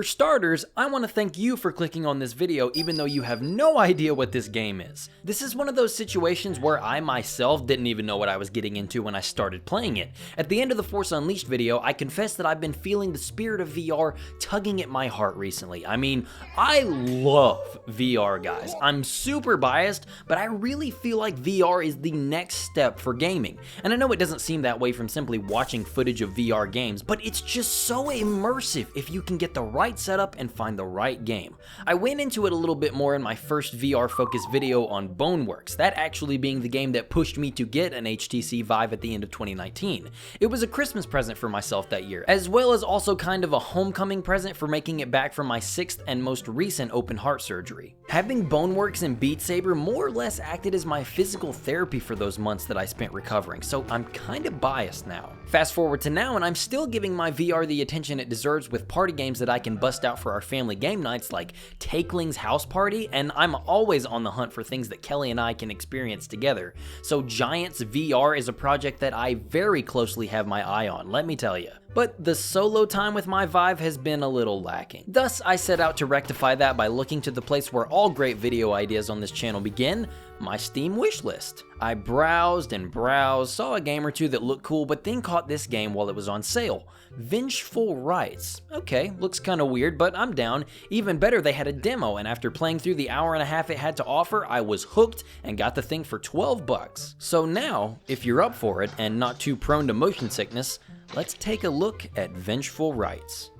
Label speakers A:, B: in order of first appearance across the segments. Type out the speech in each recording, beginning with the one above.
A: For starters, I want to thank you for clicking on this video even though you have no idea what this game is. This is one of those situations where I myself didn't even know what I was getting into when I started playing it. At the end of the Force Unleashed video, I confessed that I've been feeling the spirit of VR tugging at my heart recently. I mean, I love VR, guys. I'm super biased, but I really feel like VR is the next step for gaming. And I know it doesn't seem that way from simply watching footage of VR games, but it's just so immersive if you can get the right setup and find the right game. I went into it a little bit more in my first VR focused video on Boneworks, that actually being the game that pushed me to get an HTC Vive at the end of 2019. It was a Christmas present for myself that year, as well as also kind of a homecoming present for making it back from my 6th and most recent open heart surgery. Having Boneworks and Beat Saber more or less acted as my physical therapy for those months that I spent recovering, so I'm kind of biased now. Fast forward to now and I'm still giving my VR the attention it deserves with party games that I can bust out for our family game nights like Takeling's House Party, and I'm always on the hunt for things that Kelly and I can experience together. So Giants VR is a project that I very closely have my eye on, let me tell you. But the solo time with my Vive has been a little lacking. Thus, I set out to rectify that by looking to the place where all great video ideas on this channel begin, my Steam wishlist. I browsed and browsed, saw a game or two that looked cool, but then caught this game while it was on sale. Vengeful Rites. Okay, looks kinda weird, but I'm down. Even better, they had a demo, and after playing through the hour and a half it had to offer, I was hooked and got the thing for 12 bucks. So now, if you're up for it and not too prone to motion sickness, let's take a look at Vengeful Rites.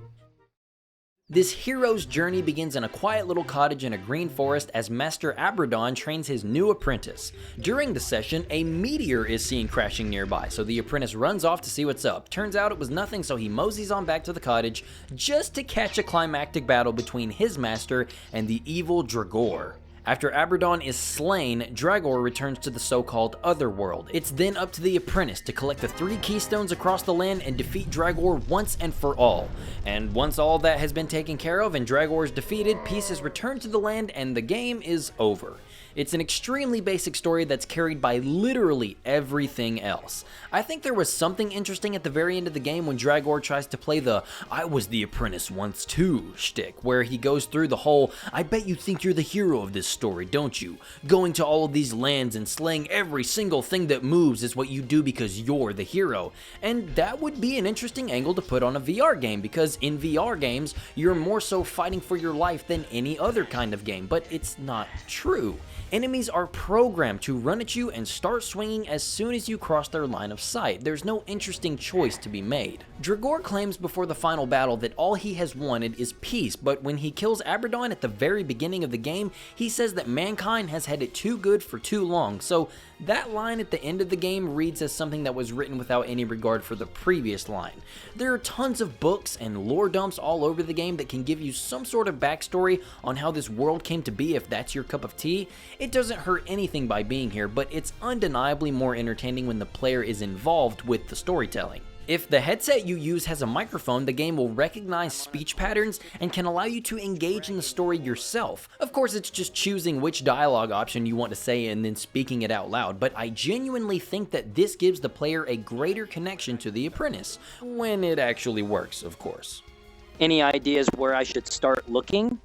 A: This hero's journey begins in a quiet little cottage in a green forest as Master Abradon trains his new apprentice. During the session, a meteor is seen crashing nearby, so the apprentice runs off to see what's up. Turns out it was nothing, so he moseys on back to the cottage just to catch a climactic battle between his master and the evil Dragor. After Abradon is slain, Dragor returns to the so-called Otherworld. It's then up to the apprentice to collect the 3 keystones across the land and defeat Dragor once and for all. And once all that has been taken care of and Dragor is defeated, peace is returned to the land and the game is over. It's an extremely basic story that's carried by literally everything else. I think there was something interesting at the very end of the game when Dragor tries to play the "I was the apprentice once too" shtick, where he goes through the whole "I bet you think you're the hero of this story, don't you? Going to all of these lands and slaying every single thing that moves is what you do because you're the hero." And that would be an interesting angle to put on a VR game, because in VR games, you're more so fighting for your life than any other kind of game, but it's not true. Enemies are programmed to run at you and start swinging as soon as you cross their line of sight. There's no interesting choice to be made. Dragor claims before the final battle that all he has wanted is peace, but when he kills Abradon at the very beginning of the game, he says that mankind has had it too good for too long. So that line at the end of the game reads as something that was written without any regard for the previous line. There are tons of books and lore dumps all over the game that can give you some sort of backstory on how this world came to be if that's your cup of tea. It doesn't hurt anything by being here, but it's undeniably more entertaining when the player is involved with the storytelling. If the headset you use has a microphone, the game will recognize speech patterns and can allow you to engage in the story yourself. Of course, it's just choosing which dialogue option you want to say and then speaking it out loud, but I genuinely think that this gives the player a greater connection to the apprentice, when it actually works, of course.
B: Any ideas where I should start looking?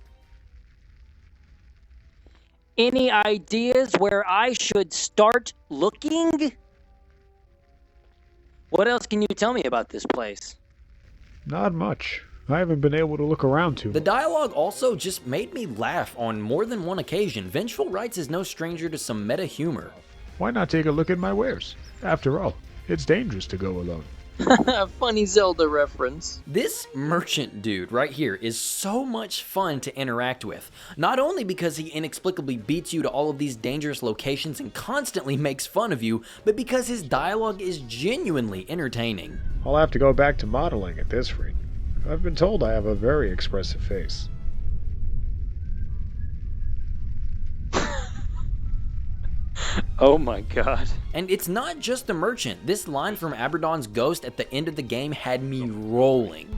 B: Any ideas where I should start looking? What else can you tell me about this place?
C: Not much. I haven't been able to look around too much.
A: The dialogue also just made me laugh on more than one occasion. Vengeful Rites is no stranger to some meta humor.
C: Why not take a look at my wares? After all, it's dangerous to go alone.
B: Funny Zelda reference.
A: This merchant dude right here is so much fun to interact with. Not only because he inexplicably beats you to all of these dangerous locations and constantly makes fun of you, but because his dialogue is genuinely entertaining.
C: I'll have to go back to modeling at this rate. I've been told I have a very expressive face.
B: Oh my god.
A: And it's not just the merchant. This line from Abradon's ghost at the end of the game had me rolling.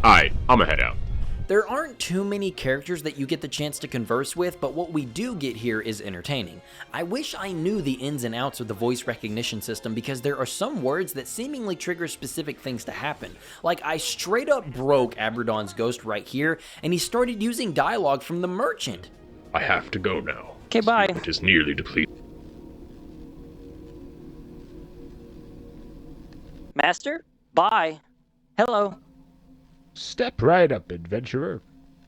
D: Alright, I'ma head out.
A: There aren't too many characters that you get the chance to converse with, but what we do get here is entertaining. I wish I knew the ins and outs of the voice recognition system because there are some words that seemingly trigger specific things to happen. Like I straight up broke Abradon's ghost right here, and he started using dialogue from the merchant.
D: I have to go now.
B: Okay, bye.
D: It is nearly depleted.
B: Master? Bye. Hello.
C: Step right up, adventurer.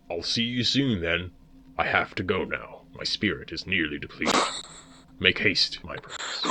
D: I'll see you soon then. I have to go now. My spirit is nearly depleted. Make haste, my prince.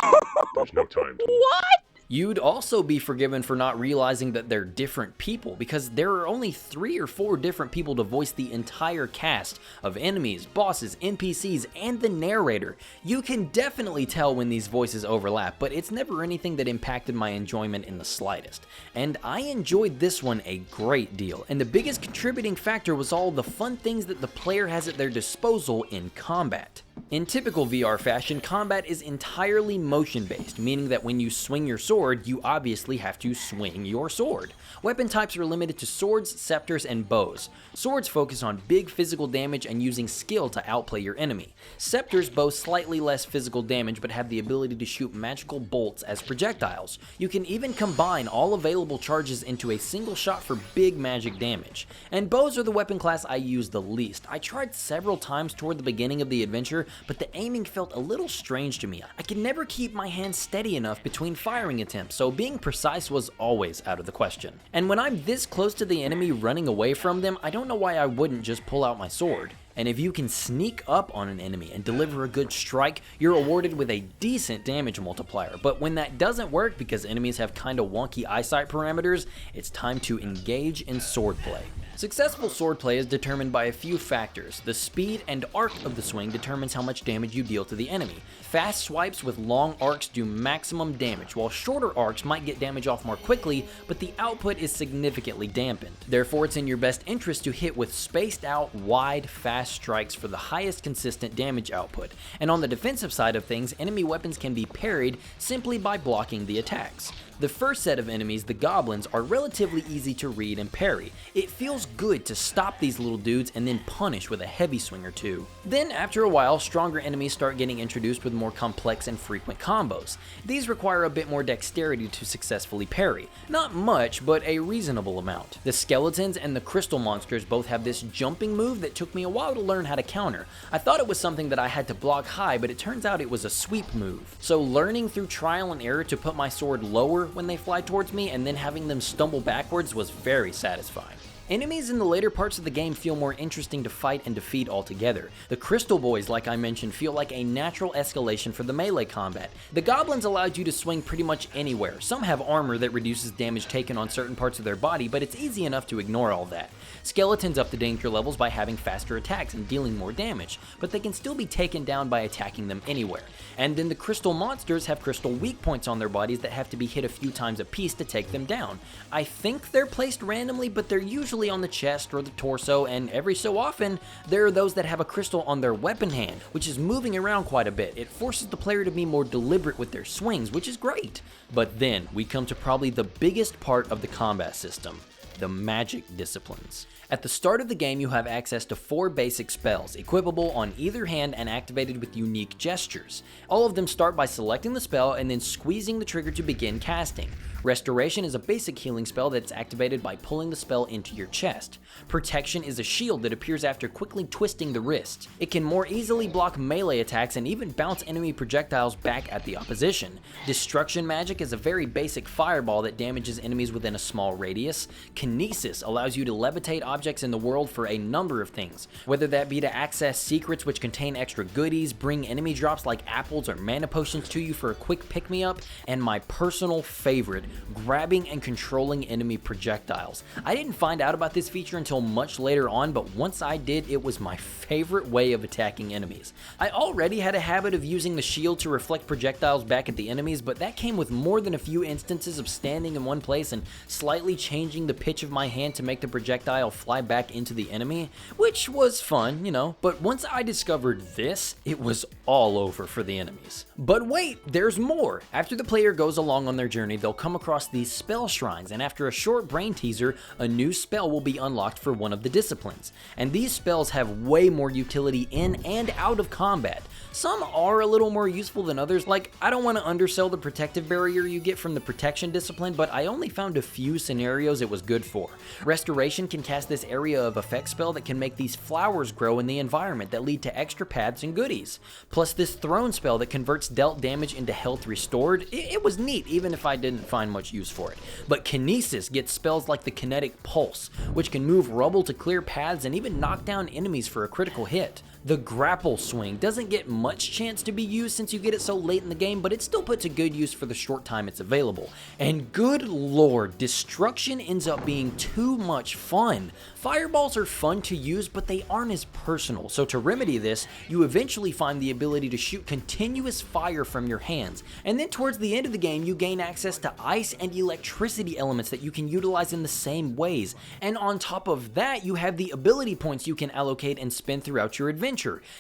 D: There's no time to...
B: What?
A: You'd also be forgiven for not realizing that they're different people, because there are only 3 or 4 different people to voice the entire cast of enemies, bosses, NPCs, and the narrator. You can definitely tell when these voices overlap, but it's never anything that impacted my enjoyment in the slightest. And I enjoyed this one a great deal, and the biggest contributing factor was all the fun things that the player has at their disposal in combat. In typical VR fashion, combat is entirely motion-based, meaning that when you swing your sword, you obviously have to swing your sword. Weapon types are limited to swords, scepters, and bows. Swords focus on big physical damage and using skill to outplay your enemy. Scepters boast slightly less physical damage but have the ability to shoot magical bolts as projectiles. You can even combine all available charges into a single shot for big magic damage. And bows are the weapon class I use the least. I tried several times toward the beginning of the adventure, but the aiming felt a little strange to me. I could never keep my hands steady enough between firing attempts, so being precise was always out of the question. And when I'm this close to the enemy running away from them, I don't know why I wouldn't just pull out my sword. And if you can sneak up on an enemy and deliver a good strike, you're awarded with a decent damage multiplier. But when that doesn't work because enemies have kinda wonky eyesight parameters, it's time to engage in swordplay. Successful swordplay is determined by a few factors. The speed and arc of the swing determines how much damage you deal to the enemy. Fast swipes with long arcs do maximum damage, while shorter arcs might get damage off more quickly, but the output is significantly dampened. Therefore, it's in your best interest to hit with spaced out, wide, fast strikes for the highest consistent damage output. And on the defensive side of things, enemy weapons can be parried simply by blocking the attacks. The first set of enemies, the goblins, are relatively easy to read and parry. It feels good to stop these little dudes and then punish with a heavy swing or two. Then after a while, stronger enemies start getting introduced with more complex and frequent combos. These require a bit more dexterity to successfully parry. Not much, but a reasonable amount. The skeletons and the crystal monsters both have this jumping move that took me a while to learn how to counter. I thought it was something that I had to block high, but it turns out it was a sweep move. So learning through trial and error to put my sword lower when they fly towards me and then having them stumble backwards was very satisfying. Enemies in the later parts of the game feel more interesting to fight and defeat altogether. The Crystal Boys, like I mentioned, feel like a natural escalation for the melee combat. The Goblins allowed you to swing pretty much anywhere. Some have armor that reduces damage taken on certain parts of their body, but it's easy enough to ignore all that. Skeletons up the danger levels by having faster attacks and dealing more damage, but they can still be taken down by attacking them anywhere. And then the Crystal Monsters have crystal weak points on their bodies that have to be hit a few times a piece to take them down. I think they're placed randomly, but they're usually on the chest or the torso, and every so often there are those that have a crystal on their weapon hand, which is moving around quite a bit. It forces the player to be more deliberate with their swings, which is great. But then we come to probably the biggest part of the combat system: the magic disciplines. At the start of the game, you have access to 4 basic spells, equipable on either hand and activated with unique gestures. All of them start by selecting the spell and then squeezing the trigger to begin casting. Restoration is a basic healing spell that's activated by pulling the spell into your chest. Protection is a shield that appears after quickly twisting the wrist. It can more easily block melee attacks and even bounce enemy projectiles back at the opposition. Destruction magic is a very basic fireball that damages enemies within a small radius. Kinesis allows you to levitate objects in the world for a number of things, whether that be to access secrets which contain extra goodies, bring enemy drops like apples or mana potions to you for a quick pick-me-up, and my personal favorite, grabbing and controlling enemy projectiles. I didn't find out about this feature until much later on, but once I did, it was my favorite way of attacking enemies. I already had a habit of using the shield to reflect projectiles back at the enemies, but that came with more than a few instances of standing in one place and slightly changing the pitch pitch of my hand to make the projectile fly back into the enemy, which was fun, you know, but once I discovered this, it was all over for the enemies. But wait, there's more! After the player goes along on their journey, they'll come across these spell shrines, and after a short brain teaser, a new spell will be unlocked for one of the disciplines. And these spells have way more utility in and out of combat. Some are a little more useful than others, like I don't want to undersell the protective barrier you get from the protection discipline, but I only found a few scenarios it was good for. Restoration can cast this area of effect spell that can make these flowers grow in the environment that lead to extra paths and goodies. Plus this throne spell that converts dealt damage into health restored. It was neat, even if I didn't find much use for it. But Kinesis gets spells like the Kinetic Pulse, which can move rubble to clear paths and even knock down enemies for a critical hit. The Grapple Swing doesn't get much chance to be used since you get it so late in the game, but it still puts a good use for the short time it's available. And good lord, Destruction ends up being too much fun. Fireballs are fun to use, but they aren't as personal, so to remedy this, you eventually find the ability to shoot continuous fire from your hands. And then towards the end of the game, you gain access to ice and electricity elements that you can utilize in the same ways. And on top of that, you have the ability points you can allocate and spend throughout your adventure.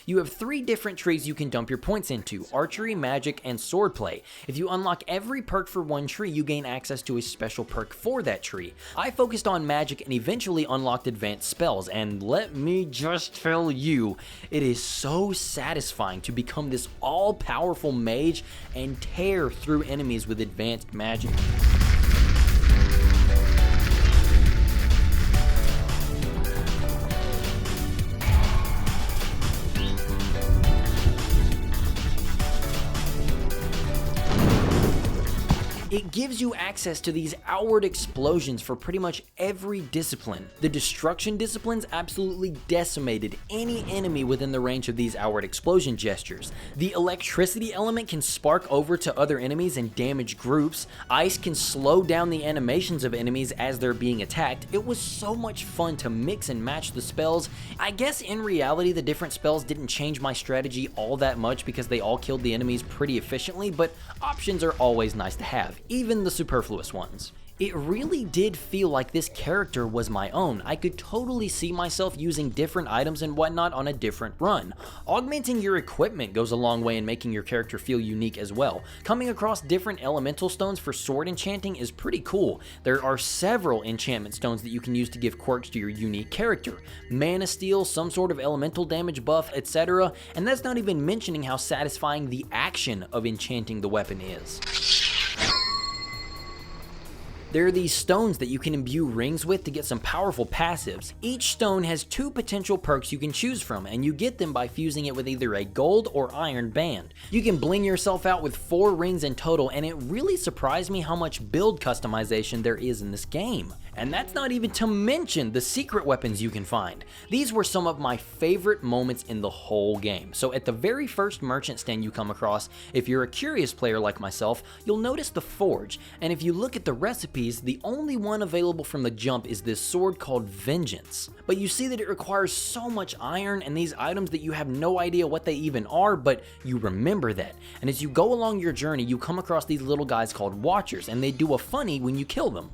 A: You have 3 different trees you can dump your points into: Archery, Magic, and Swordplay. If you unlock every perk for one tree, you gain access to a special perk for that tree. I focused on Magic and eventually unlocked advanced spells, and let me just tell you, it is so satisfying to become this all-powerful mage and tear through enemies with advanced magic. It gives you access to these outward explosions for pretty much every discipline. The destruction disciplines absolutely decimated any enemy within the range of these outward explosion gestures. The electricity element can spark over to other enemies and damage groups. Ice can slow down the animations of enemies as they're being attacked. It was so much fun to mix and match the spells. I guess in reality the different spells didn't change my strategy all that much because they all killed the enemies pretty efficiently, but options are always nice to have, even the superfluous ones. It really did feel like this character was my own. I could totally see myself using different items and whatnot on a different run. Augmenting your equipment goes a long way in making your character feel unique as well. Coming across different elemental stones for sword enchanting is pretty cool. There are several enchantment stones that you can use to give quirks to your unique character. Mana steal, some sort of elemental damage buff, etc. And that's not even mentioning how satisfying the action of enchanting the weapon is. There are these stones that you can imbue rings with to get some powerful passives. Each stone has 2 potential perks you can choose from, and you get them by fusing it with either a gold or iron band. You can bling yourself out with 4 rings in total, and it really surprised me how much build customization there is in this game. And that's not even to mention the secret weapons you can find. These were some of my favorite moments in the whole game. So at the very first merchant stand you come across, if you're a curious player like myself, you'll notice the forge, and if you look at the recipes, the only one available from the jump is this sword called Vengeance. But you see that it requires so much iron and these items that you have no idea what they even are, but you remember that. And as you go along your journey, you come across these little guys called Watchers, and they do a funny when you kill them.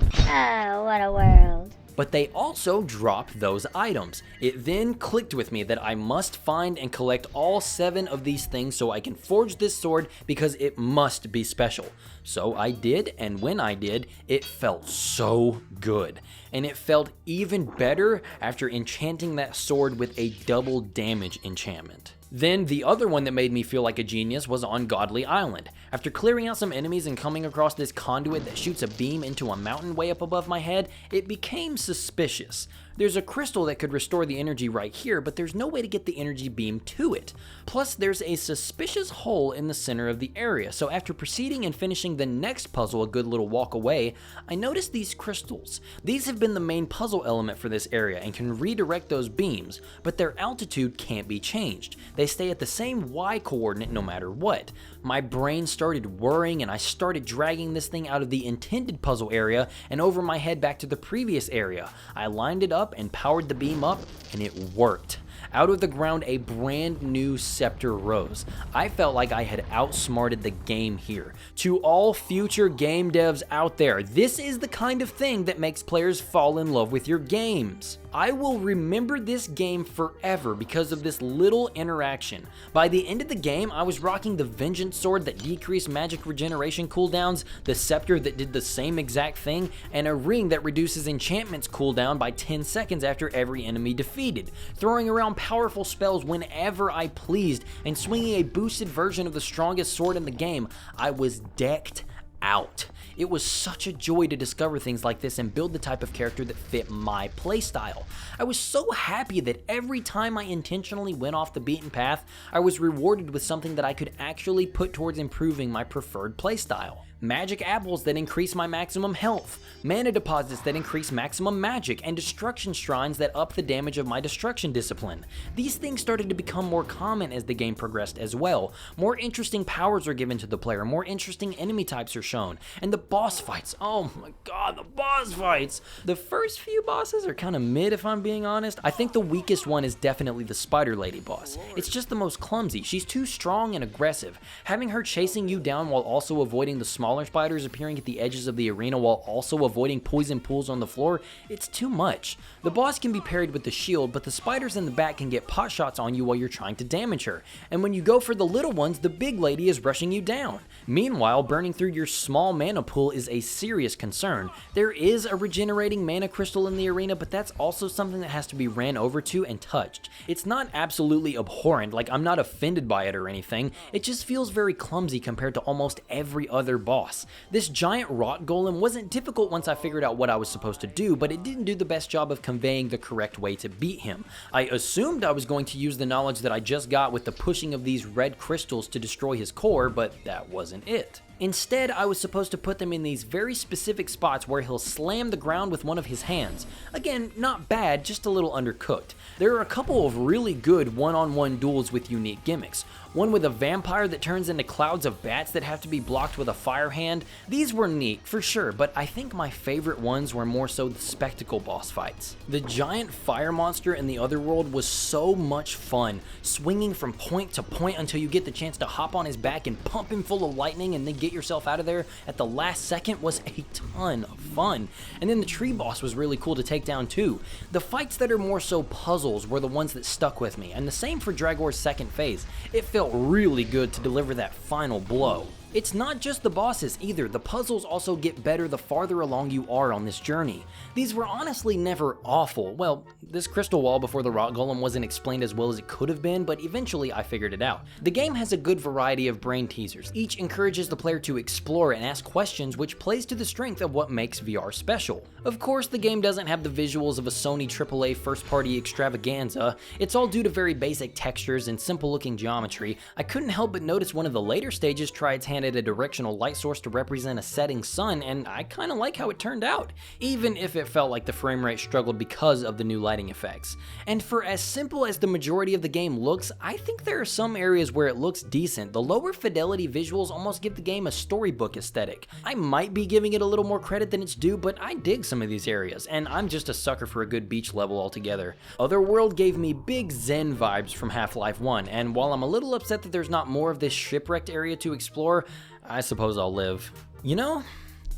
E: Oh, what a world.
A: But they also drop those items. It then clicked with me that I must find and collect all 7 of these things so I can forge this sword because it must be special. So I did, and when I did, it felt so good. And it felt even better after enchanting that sword with a double damage enchantment. Then the other one that made me feel like a genius was Ungodly Island. After clearing out some enemies and coming across this conduit that shoots a beam into a mountain way up above my head, it became suspicious. There's a crystal that could restore the energy right here, but there's no way to get the energy beam to it. Plus, there's a suspicious hole in the center of the area, so after proceeding and finishing the next puzzle a good little walk away, I noticed these crystals. These have been the main puzzle element for this area and can redirect those beams, but their altitude can't be changed. They stay at the same Y coordinate no matter what. My brain started whirring and I started dragging this thing out of the intended puzzle area and over my head back to the previous area. I lined it up and powered the beam up, and it worked. Out of the ground, a brand new scepter rose. I felt like I had outsmarted the game here. To all future game devs out there, this is the kind of thing that makes players fall in love with your games. I will remember this game forever because of this little interaction. By the end of the game, I was rocking the Vengeance Sword that decreased magic regeneration cooldowns, the Scepter that did the same exact thing, and a ring that reduces enchantments cooldown by 10 seconds after every enemy defeated, throwing around powerful spells whenever I pleased, and swinging a boosted version of the strongest sword in the game. I was decked out. It was such a joy to discover things like this and build the type of character that fit my playstyle. I was so happy that every time I intentionally went off the beaten path, I was rewarded with something that I could actually put towards improving my preferred playstyle. Magic apples that increase my maximum health, mana deposits that increase maximum magic, and destruction shrines that up the damage of my destruction discipline. These things started to become more common as the game progressed as well. More interesting powers are given to the player, more interesting enemy types are shown, and the boss fights, oh my god, the boss fights! The first few bosses are kind of mid if I'm being honest. I think the weakest one is definitely the Spider Lady boss. It's just the most clumsy. She's too strong and aggressive. Having her chasing you down while also avoiding the smaller spiders appearing at the edges of the arena while also avoiding poison pools on the floor, it's too much. The boss can be parried with the shield, but the spiders in the back can get pot shots on you while you're trying to damage her. And when you go for the little ones, the big lady is rushing you down. Meanwhile, burning through your small mana pool is a serious concern. There is a regenerating mana crystal in the arena, but that's also something that has to be ran over to and touched. It's not absolutely abhorrent, like I'm not offended by it or anything, it just feels very clumsy compared to almost every other boss. This giant rot golem wasn't difficult once I figured out what I was supposed to do, but it didn't do the best job of conveying the correct way to beat him. I assumed I was going to use the knowledge that I just got with the pushing of these red crystals to destroy his core, but that wasn't it. Instead, I was supposed to put them in these very specific spots where he'll slam the ground with one of his hands. Again, not bad, just a little undercooked. There are a couple of really good one-on-one duels with unique gimmicks. One with a vampire that turns into clouds of bats that have to be blocked with a fire hand. These were neat, for sure, but I think my favorite ones were more so the spectacle boss fights. The giant fire monster in the other world was so much fun, swinging from point to point until you get the chance to hop on his back and pump him full of lightning and then get yourself out of there at the last second was a ton of fun. And then the tree boss was really cool to take down too. The fights that are more so puzzles were the ones that stuck with me, and the same for Dragor's second phase. It felt really good to deliver that final blow. It's not just the bosses either, the puzzles also get better the farther along you are on this journey. These were honestly never awful. Well, this crystal wall before the rock golem wasn't explained as well as it could have been, but eventually I figured it out. The game has a good variety of brain teasers. Each encourages the player to explore and ask questions, which plays to the strength of what makes VR special. Of course, the game doesn't have the visuals of a Sony AAA first-party extravaganza. It's all due to very basic textures and simple-looking geometry. I couldn't help but notice one of the later stages try its hand at a directional light source to represent a setting sun, and I kinda like how it turned out, even if it felt like the frame rate struggled because of the new lighting effects. And for as simple as the majority of the game looks, I think there are some areas where it looks decent. The lower fidelity visuals almost give the game a storybook aesthetic. I might be giving it a little more credit than it's due, but I dig some of these areas, and I'm just a sucker for a good beach level altogether. Otherworld gave me big Zen vibes from Half-Life 1, and while I'm a little upset that there's not more of this shipwrecked area to explore, I suppose I'll live. You know,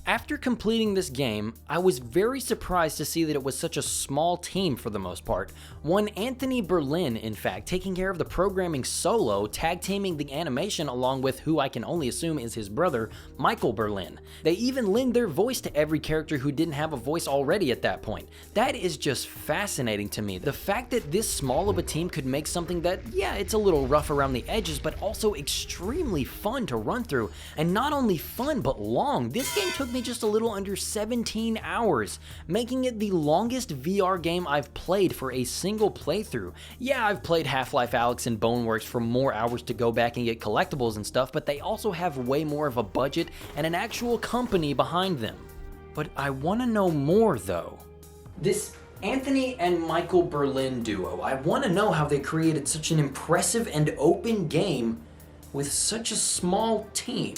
A: after completing this game, I was very surprised to see that it was such a small team for the most part. One Anthony Berlin, in fact, taking care of the programming solo, tag teaming the animation along with who I can only assume is his brother, Michael Berlin. They even lend their voice to every character who didn't have a voice already at that point. That is just fascinating to me. The fact that this small of a team could make something that, yeah, it's a little rough around the edges, but also extremely fun to run through. And not only fun, but long. This game took me just a little under 17 hours, making it the longest VR game I've played for a single playthrough. Yeah, I've played Half-Life Alyx and Boneworks for more hours to go back and get collectibles and stuff, but they also have way more of a budget and an actual company behind them. But I want to know more though. This Anthony and Michael Berlin duo, I want to know how they created such an impressive and open game with such a small team.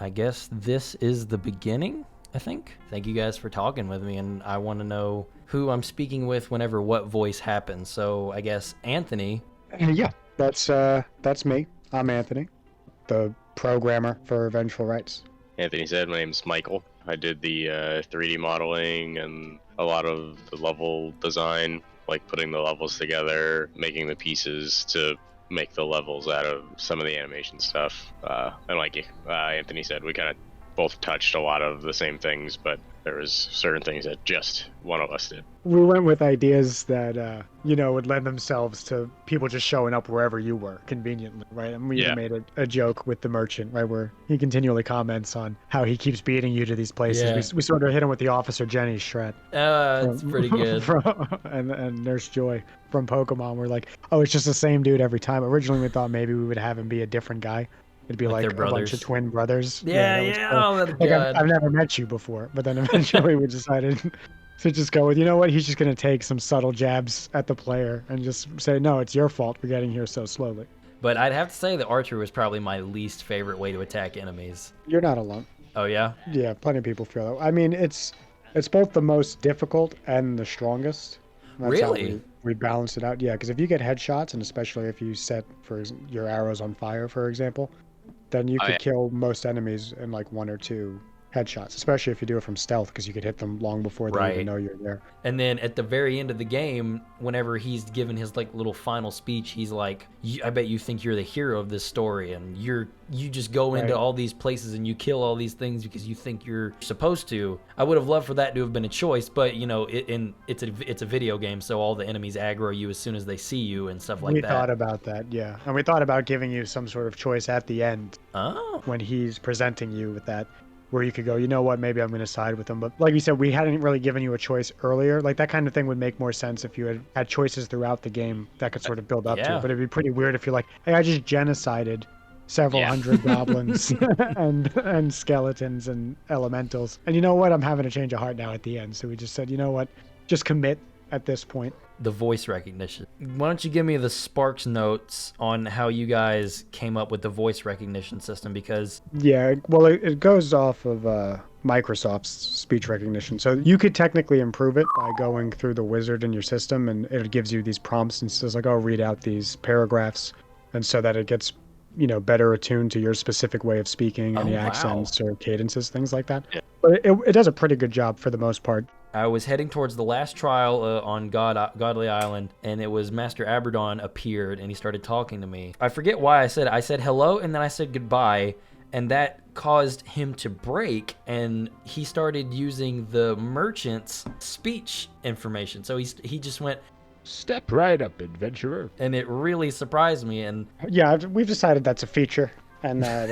A: I guess this is the beginning, I think. Thank you guys for talking with me, and I want to know who I'm speaking with whenever what voice happens. So I guess Anthony.
C: Yeah, that's me. I'm Anthony, the programmer for Vengeful Rites.
F: Anthony said, my name's Michael. I did the 3D modeling and a lot of the level design, like putting the levels together, making the pieces to make the levels out of some of the animation stuff. And like Anthony said, we kind of both touched a lot of the same things, but there was certain things that just one of us did.
C: We went with ideas that, would lend themselves to people just showing up wherever you were, conveniently, right? And we even made a joke with the merchant, right, where he continually comments on how he keeps beating you to these places.
A: Yeah.
C: We sort of hit him with the Officer Jenny shred.
A: It's pretty good.
C: and Nurse Joy from Pokemon. We're like, oh, it's just the same dude every time. Originally, we thought maybe we would have him be a different guy. It'd be like a bunch of twin brothers.
A: Yeah. Oh, that's
C: like
A: good.
C: I've never met you before, but then eventually we decided to just go with, you know what? He's just going to take some subtle jabs at the player and just say, no, it's your fault for getting here so slowly.
A: But I'd have to say that archery was probably my least favorite way to attack enemies.
C: You're not alone.
A: Oh, yeah?
C: Yeah, plenty of people feel that. I mean, it's both the most difficult and the strongest. That's
A: really?
C: How we balance it out. Yeah, because if you get headshots, and especially if you set for your arrows on fire, for example, then you could kill most enemies in like 1 or 2 headshots, especially if you do it from stealth, because you could hit them long before they even know you're there.
A: And then at the very end of the game, whenever he's given his like little final speech, he's like, I bet you think you're the hero of this story, and you just go into all these places and you kill all these things because you think you're supposed to. I would have loved for that to have been a choice, but it's a video game, so all the enemies aggro you as soon as they see you and stuff like that.
C: We thought about that, yeah. And we thought about giving you some sort of choice at the end when he's presenting you with that, where you could go, you know what, maybe I'm going to side with him. But like you said, we hadn't really given you a choice earlier. Like that kind of thing would make more sense if you had choices throughout the game that could sort of build up to it. But it'd be pretty weird if you're like, hey, I just genocided several hundred goblins and skeletons and elementals. And you know what? I'm having a change of heart now at the end. So we just said, you know what? Just commit at this point.
A: The voice recognition. Why don't you give me the Sparks notes on how you guys came up with the voice recognition system? Because
C: well, it goes off of Microsoft's speech recognition. So you could technically improve it by going through the wizard in your system, and it gives you these prompts and says like, oh, read out these paragraphs, and so that it gets better attuned to your specific way of speaking, any accents or cadences, things like that. But it does a pretty good job for the most part.
A: I was heading towards the last trial on Godly Island, and it was Master Abaddon appeared, and he started talking to me. I forget why I said hello, and then I said goodbye, and that caused him to break, and he started using the merchant's speech information. So he just went,
D: "Step right up, adventurer,"
A: and it really surprised me. And
C: yeah, we've decided that's a feature. And that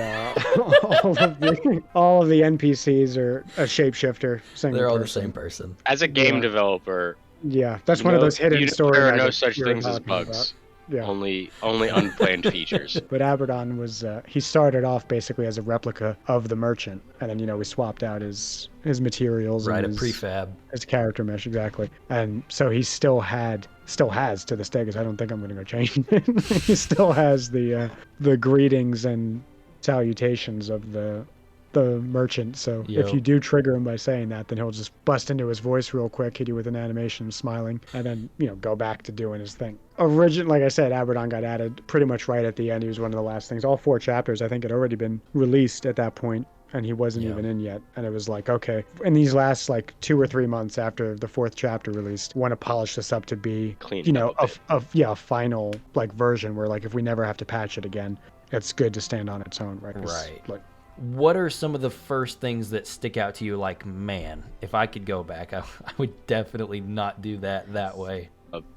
C: all of the NPCs are a shapeshifter.
A: They're all the same person.
F: As a game developer,
C: that's one of those hidden stories.
F: There are no such things as bugs. Yeah. Only unplanned features.
C: But Abaddon was he started off basically as a replica of the merchant, and then we swapped out his materials,
A: right?
C: And
A: a prefab.
C: His character mesh, exactly. And so he still has to this day, because I don't think I'm going to go change it. He still has the greetings and salutations of the merchant. So if you do trigger him by saying that, then he'll just bust into his voice real quick, hit you with an animation smiling, and then go back to doing his thing. Like I said, Abaddon got added pretty much right at the end. He was one of the last things. All 4 chapters I think had already been released at that point, and he wasn't even in yet. And it was like, okay, in these last like 2 or 3 months after the 4th chapter released, want to polish this up to be a final like version where like if we never have to patch it again, it's good to stand on its own, right?
A: Right. What are some of the first things that stick out to you? Like, man, if I could go back, I would definitely not do that way.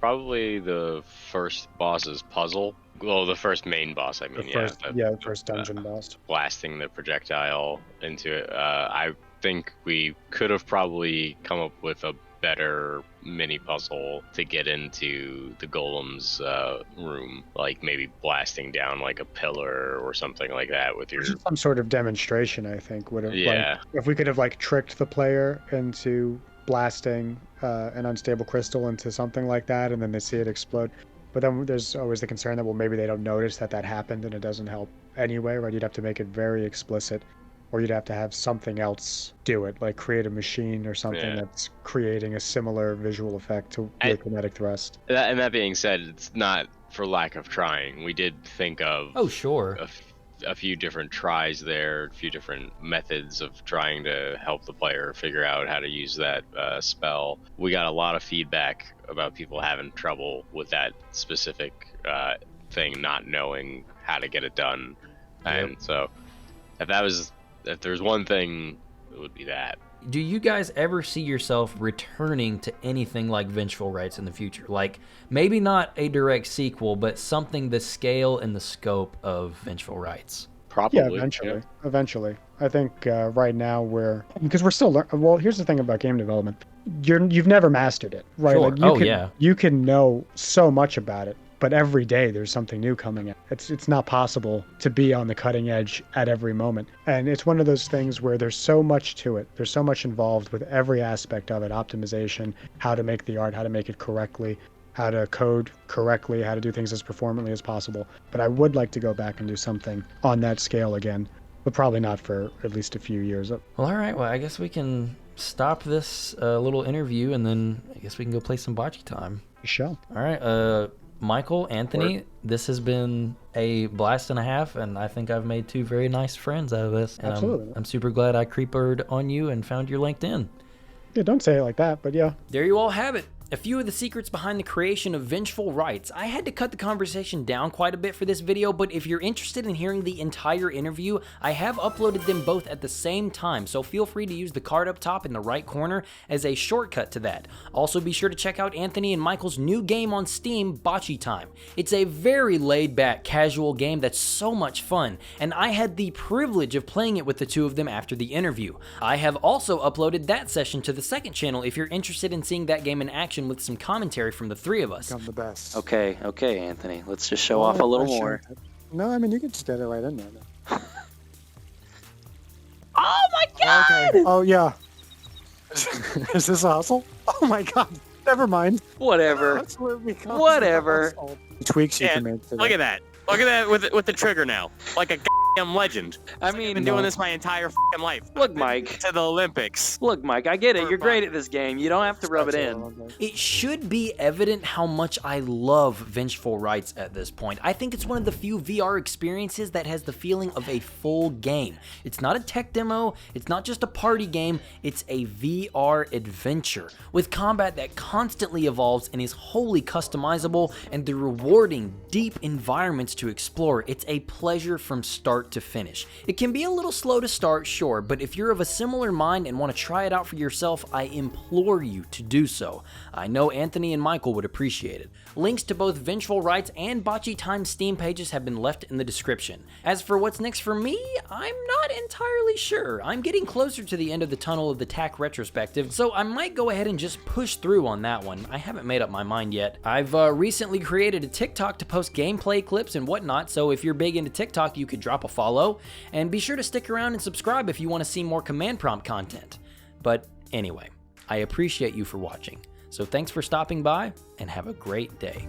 F: Probably the first boss's puzzle. Well, the first main boss, I mean.
C: The first dungeon boss.
F: Blasting the projectile into it. I think we could have probably come up with a better mini puzzle to get into the golem's room, like maybe blasting down like a pillar or something like that with your
C: some sort of demonstration. I think would have if we could have like tricked the player into blasting an unstable crystal into something like that, and then they see it explode. But then there's always the concern that maybe they don't notice that happened, and it doesn't help anyway, right? You'd have to make it very explicit or you'd have to have something else do it, like create a machine or something
F: Yeah.
C: that's creating a similar visual effect to your kinetic thrust.
F: And that being said, it's not for lack of trying. We did think of
A: Oh, sure.
F: a few different tries there, a few different methods of trying to help the player figure out how to use that spell. We got a lot of feedback about people having trouble with that specific thing, not knowing how to get it done. And so if there's one thing, it would be that.
A: Do you guys ever see yourself returning to anything like Vengeful Rites in the future? Like, maybe not a direct sequel, but something the scale and the scope of Vengeful Rites?
F: Probably.
C: Yeah, eventually. I think right now because we're still well, here's the thing about game development. You've never mastered it, right?
A: Sure.
C: Like you can know so much about it, but every day there's something new coming in. It's not possible to be on the cutting edge at every moment. And it's one of those things where there's so much to it. There's so much involved with every aspect of it, optimization, how to make the art, how to make it correctly, how to code correctly, how to do things as performantly as possible. But I would like to go back and do something on that scale again, but probably not for at least a few years.
A: Well, all right. Well, I guess we can stop this little interview, and then I guess we can go play some Bocce Time.
C: Sure.
A: All right. Michael, Anthony, this has been a blast and a half, and I think I've made 2 very nice friends out of this. And
C: Absolutely.
A: I'm super glad I creepered on you and found your LinkedIn.
C: Yeah, don't say it like that, but yeah.
A: There you all have it. A few of the secrets behind the creation of Vengeful Rites. I had to cut the conversation down quite a bit for this video, but if you're interested in hearing the entire interview, I have uploaded them both at the same time, so feel free to use the card up top in the right corner as a shortcut to that. Also, be sure to check out Anthony and Michael's new game on Steam, Bocce Time. It's a very laid-back, casual game that's so much fun, and I had the privilege of playing it with the 2 of them after the interview. I have also uploaded that session to the second channel if you're interested in seeing that game in action with some commentary from the 3 of us.
C: I'm the best.
B: Okay, Anthony. Let's just show off a little more.
C: No, I mean, you can just get it right in there.
B: Oh my god!
C: Okay. Oh, yeah. Is this a hustle? Oh my god. Never mind.
B: Whatever.
C: That's where we come
B: Whatever.
C: from. Tweaks you
G: Yeah,
C: can make to
G: Look at that. Look at that with the trigger now. Like a goddamn legend.
B: I
G: I've
B: mean,
G: been doing this my entire life.
B: Look,
G: I've been
B: Mike.
G: To the Olympics.
B: Look, Mike, I get it. You're great at this game. You don't have to rub it in.
A: It should be evident how much I love Vengeful Rites at this point. I think it's one of the few VR experiences that has the feeling of a full game. It's not a tech demo, it's not just a party game, it's a VR adventure with combat that constantly evolves and is wholly customizable, and the rewarding, deep environments to explore. It's a pleasure from start to finish. It can be a little slow to start, sure, but if you're of a similar mind and want to try it out for yourself, I implore you to do so. I know Anthony and Michael would appreciate it. Links to both Vengeful Rites and Bocce Time Steam pages have been left in the description. As for what's next for me, I'm not entirely sure. I'm getting closer to the end of the tunnel of the TAC retrospective, so I might go ahead and just push through on that one. I haven't made up my mind yet. I've recently created a TikTok to post gameplay clips and whatnot, so if you're big into TikTok, you could drop a follow, and be sure to stick around and subscribe if you want to see more command prompt content. But anyway, I appreciate you for watching. So thanks for stopping by, and have a great day.